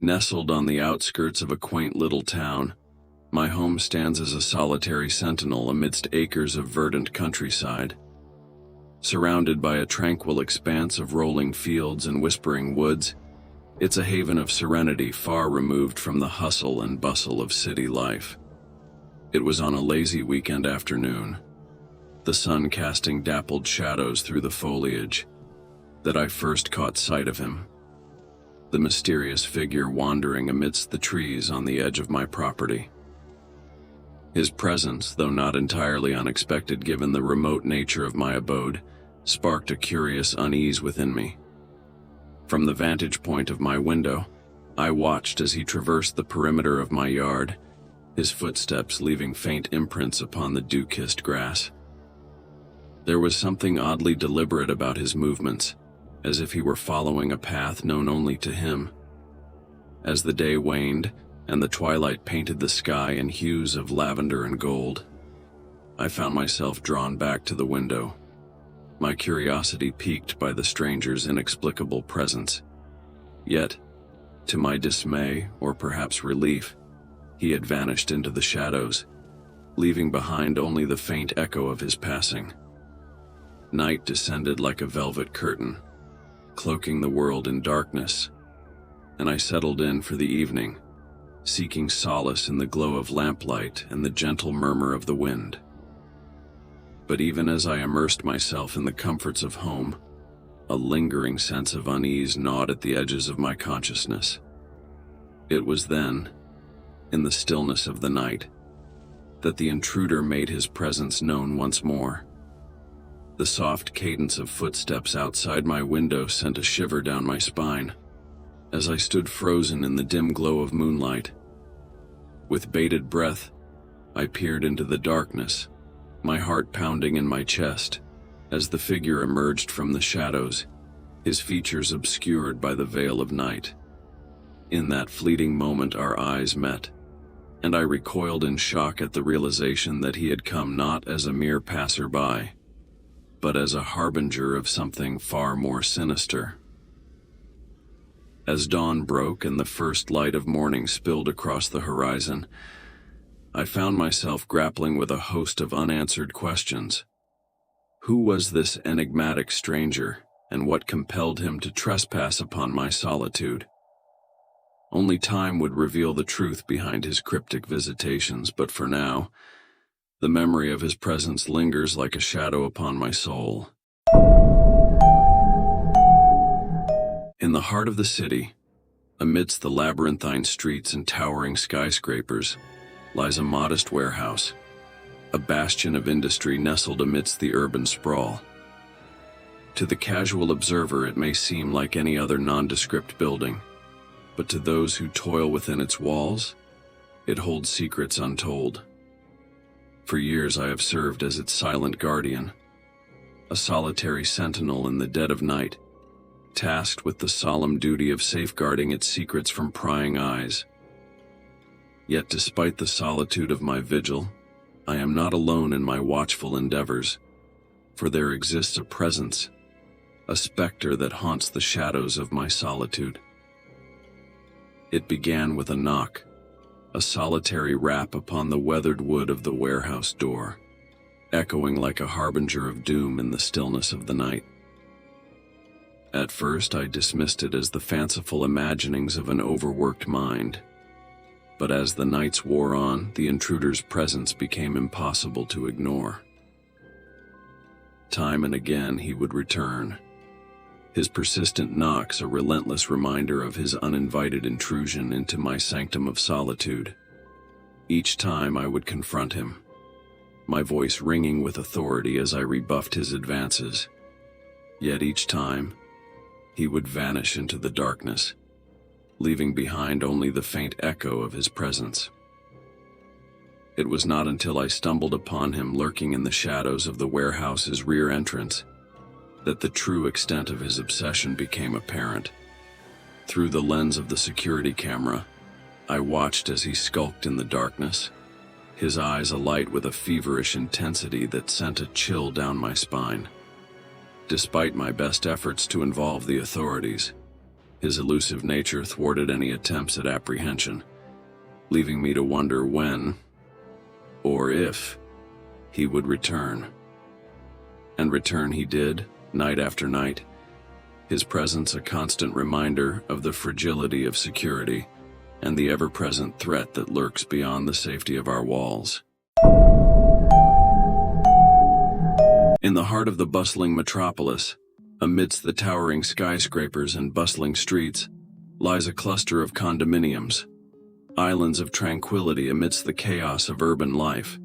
Nestled on the outskirts of a quaint little town, my home stands as a solitary sentinel amidst acres of verdant countryside. Surrounded by a tranquil expanse of rolling fields and whispering woods, it's a haven of serenity far removed from the hustle and bustle of city life. It was on a lazy weekend afternoon, the sun casting dappled shadows through the foliage, that I first caught sight of him. The mysterious figure wandering amidst the trees on the edge of my property. His presence, though not entirely unexpected given the remote nature of my abode, sparked a curious unease within me. From the vantage point of my window, I watched as he traversed the perimeter of my yard, his footsteps leaving faint imprints upon the dew-kissed grass. There was something oddly deliberate about his movements, as if he were following a path known only to him. As the day waned and the twilight painted the sky in hues of lavender and gold, I found myself drawn back to the window, my curiosity piqued by the stranger's inexplicable presence. Yet, to my dismay, or perhaps relief, he had vanished into the shadows, leaving behind only the faint echo of his passing. Night descended like a velvet curtain, cloaking the world in darkness, and I settled in for the evening, seeking solace in the glow of lamplight and the gentle murmur of the wind. But even as I immersed myself in the comforts of home, a lingering sense of unease gnawed at the edges of my consciousness. It was then, in the stillness of the night, that the intruder made his presence known once more. The soft cadence of footsteps outside my window sent a shiver down my spine, as I stood frozen in the dim glow of moonlight. With bated breath, I peered into the darkness, my heart pounding in my chest, as the figure emerged from the shadows, his features obscured by the veil of night. In that fleeting moment our eyes met, and I recoiled in shock at the realization that he had come not as a mere passerby, but as a harbinger of something far more sinister. As dawn broke and the first light of morning spilled across the horizon, I found myself grappling with a host of unanswered questions. Who was this enigmatic stranger, and what compelled him to trespass upon my solitude? Only time would reveal the truth behind his cryptic visitations, but for now, the memory of his presence lingers like a shadow upon my soul. In the heart of the city, amidst the labyrinthine streets and towering skyscrapers, lies a modest warehouse, a bastion of industry nestled amidst the urban sprawl. To the casual observer, it may seem like any other nondescript building, but to those who toil within its walls, it holds secrets untold. For years I have served as its silent guardian, a solitary sentinel in the dead of night, tasked with the solemn duty of safeguarding its secrets from prying eyes. Yet despite the solitude of my vigil, I am not alone in my watchful endeavors, for there exists a presence, a specter that haunts the shadows of my solitude. It began with a knock, a solitary rap upon the weathered wood of the warehouse door, echoing like a harbinger of doom in the stillness of the night. At first, I dismissed it as the fanciful imaginings of an overworked mind, but as the nights wore on, the intruder's presence became impossible to ignore. Time and again he would return, his persistent knocks a relentless reminder of his uninvited intrusion into my sanctum of solitude. Each time I would confront him, my voice ringing with authority as I rebuffed his advances. Yet each time, he would vanish into the darkness, leaving behind only the faint echo of his presence. It was not until I stumbled upon him lurking in the shadows of the warehouse's rear entrance that the true extent of his obsession became apparent. Through the lens of the security camera, I watched as he skulked in the darkness, his eyes alight with a feverish intensity that sent a chill down my spine. Despite my best efforts to involve the authorities, His elusive nature thwarted any attempts at apprehension, leaving me to wonder when, or if, he would return. And return he did, night after night, his presence a constant reminder of the fragility of security and the ever-present threat that lurks beyond the safety of our walls. In the heart of the bustling metropolis, amidst the towering skyscrapers and bustling streets, lies a cluster of condominiums, islands of tranquility amidst the chaos of urban life.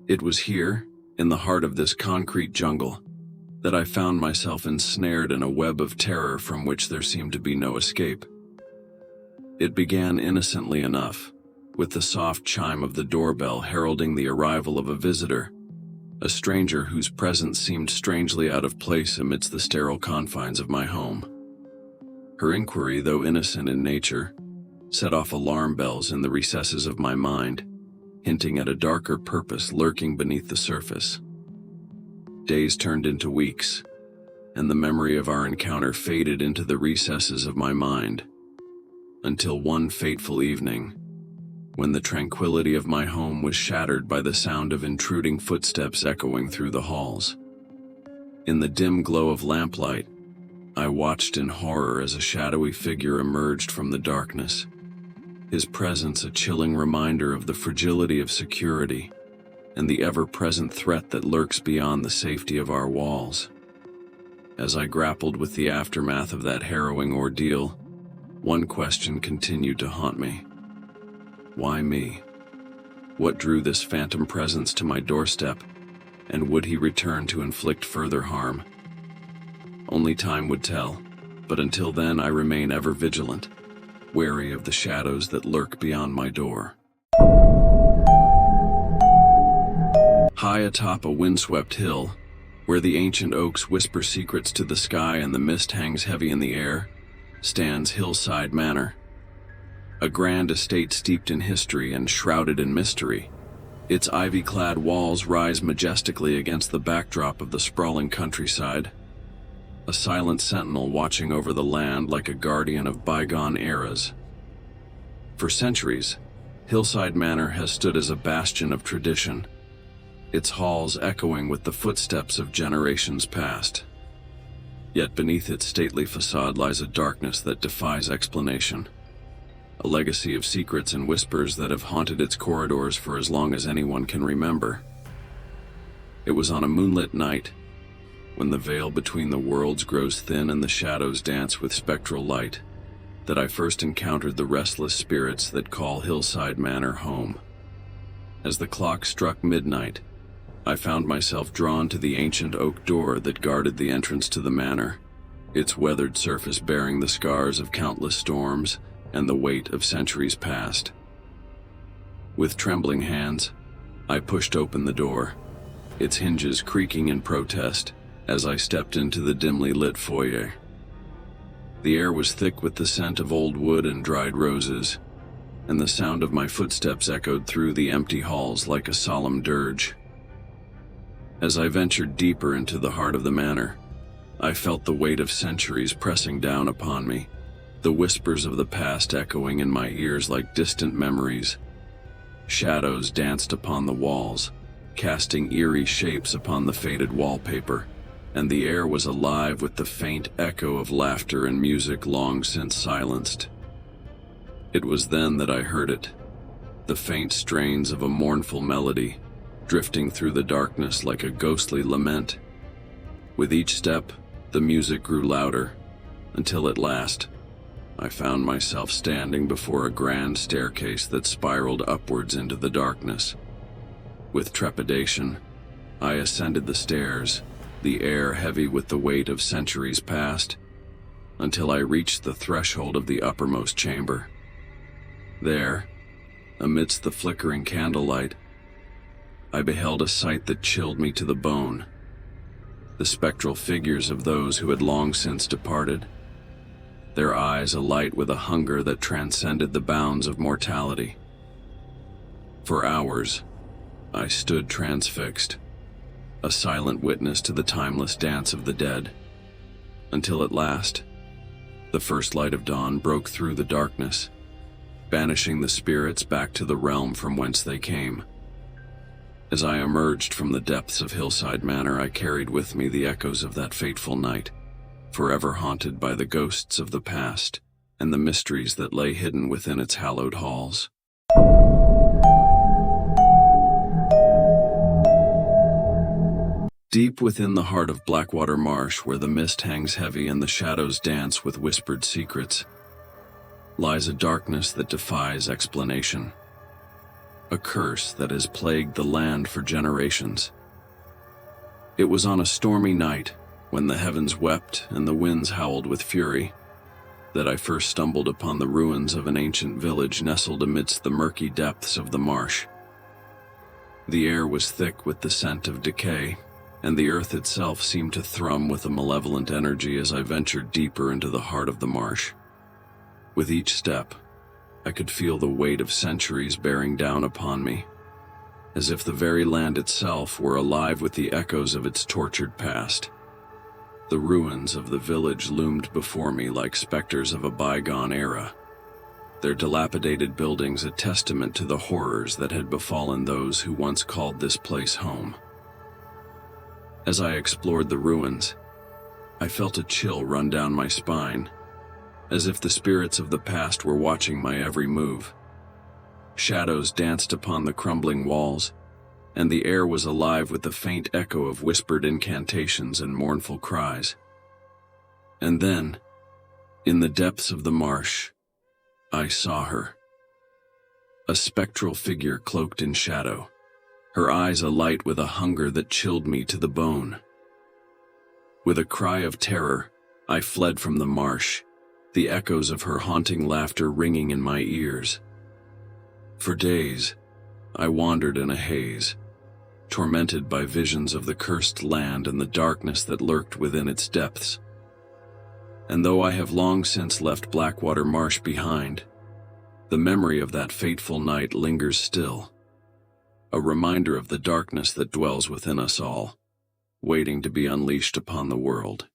It was here, in the heart of this concrete jungle, that I found myself ensnared in a web of terror from which there seemed to be no escape. It began innocently enough, with the soft chime of the doorbell heralding the arrival of a visitor, a stranger whose presence seemed strangely out of place amidst the sterile confines of my home. Her inquiry, though innocent in nature, set off alarm bells in the recesses of my mind, hinting at a darker purpose lurking beneath the surface. Days turned into weeks, and the memory of our encounter faded into the recesses of my mind, until one fateful evening, when the tranquility of my home was shattered by the sound of intruding footsteps echoing through the halls. In the dim glow of lamplight, I watched in horror as a shadowy figure emerged from the darkness, his presence a chilling reminder of the fragility of security and the ever-present threat that lurks beyond the safety of our walls. As I grappled with the aftermath of that harrowing ordeal, one question continued to haunt me. Why me? What drew this phantom presence to my doorstep, and would he return to inflict further harm? Only time would tell, but until then I remain ever vigilant, wary of the shadows that lurk beyond my door. High atop a windswept hill, where the ancient oaks whisper secrets to the sky and the mist hangs heavy in the air, stands Hillside Manor. A grand estate steeped in history and shrouded in mystery. Its ivy-clad walls rise majestically against the backdrop of the sprawling countryside, a silent sentinel watching over the land like a guardian of bygone eras. For centuries, Hillside Manor has stood as a bastion of tradition, its halls echoing with the footsteps of generations past. Yet beneath its stately facade lies a darkness that defies explanation. A legacy of secrets and whispers that have haunted its corridors for as long as anyone can remember. It was on a moonlit night, when the veil between the worlds grows thin and the shadows dance with spectral light, that I first encountered the restless spirits that call Hillside Manor home. As the clock struck midnight, I found myself drawn to the ancient oak door that guarded the entrance to the manor, its weathered surface bearing the scars of countless storms and the weight of centuries past. With trembling hands, I pushed open the door, its hinges creaking in protest as I stepped into the dimly lit foyer. The air was thick with the scent of old wood and dried roses, and the sound of my footsteps echoed through the empty halls like a solemn dirge. As I ventured deeper into the heart of the manor, I felt the weight of centuries pressing down upon me, the whispers of the past echoing in my ears like distant memories. Shadows danced upon the walls, casting eerie shapes upon the faded wallpaper, and the air was alive with the faint echo of laughter and music long since silenced. It was then that I heard it, the faint strains of a mournful melody, drifting through the darkness like a ghostly lament. With each step, the music grew louder, until at last, I found myself standing before a grand staircase that spiraled upwards into the darkness. With trepidation, I ascended the stairs, the air heavy with the weight of centuries past, until I reached the threshold of the uppermost chamber. There, amidst the flickering candlelight, I beheld a sight that chilled me to the bone. The spectral figures of those who had long since departed, their eyes alight with a hunger that transcended the bounds of mortality. For hours, I stood transfixed, a silent witness to the timeless dance of the dead, until at last, The first light of dawn broke through the darkness, banishing the spirits back to the realm from whence they came. As I emerged from the depths of Hillside Manor, I carried with me the echoes of that fateful night, forever haunted by the ghosts of the past and the mysteries that lay hidden within its hallowed halls. Deep within the heart of Blackwater Marsh, where the mist hangs heavy and the shadows dance with whispered secrets, lies a darkness that defies explanation. A curse that has plagued the land for generations. It was on a stormy night, when the heavens wept and the winds howled with fury, that I first stumbled upon the ruins of an ancient village nestled amidst the murky depths of the marsh. The air was thick with the scent of decay, and the earth itself seemed to thrum with a malevolent energy as I ventured deeper into the heart of the marsh. With each step, I could feel the weight of centuries bearing down upon me, as if the very land itself were alive with the echoes of its tortured past. The ruins of the village loomed before me like specters of a bygone era, their dilapidated buildings a testament to the horrors that had befallen those who once called this place home. As I explored the ruins, I felt a chill run down my spine, as if the spirits of the past were watching my every move. Shadows danced upon the crumbling walls, and the air was alive with the faint echo of whispered incantations and mournful cries. And then, in the depths of the marsh, I saw her. A spectral figure cloaked in shadow, her eyes alight with a hunger that chilled me to the bone. With a cry of terror, I fled from the marsh, the echoes of her haunting laughter ringing in my ears. For days, I wandered in a haze, tormented by visions of the cursed land and the darkness that lurked within its depths. And though I have long since left Blackwater Marsh behind, the memory of that fateful night lingers still, a reminder of the darkness that dwells within us all, waiting to be unleashed upon the world.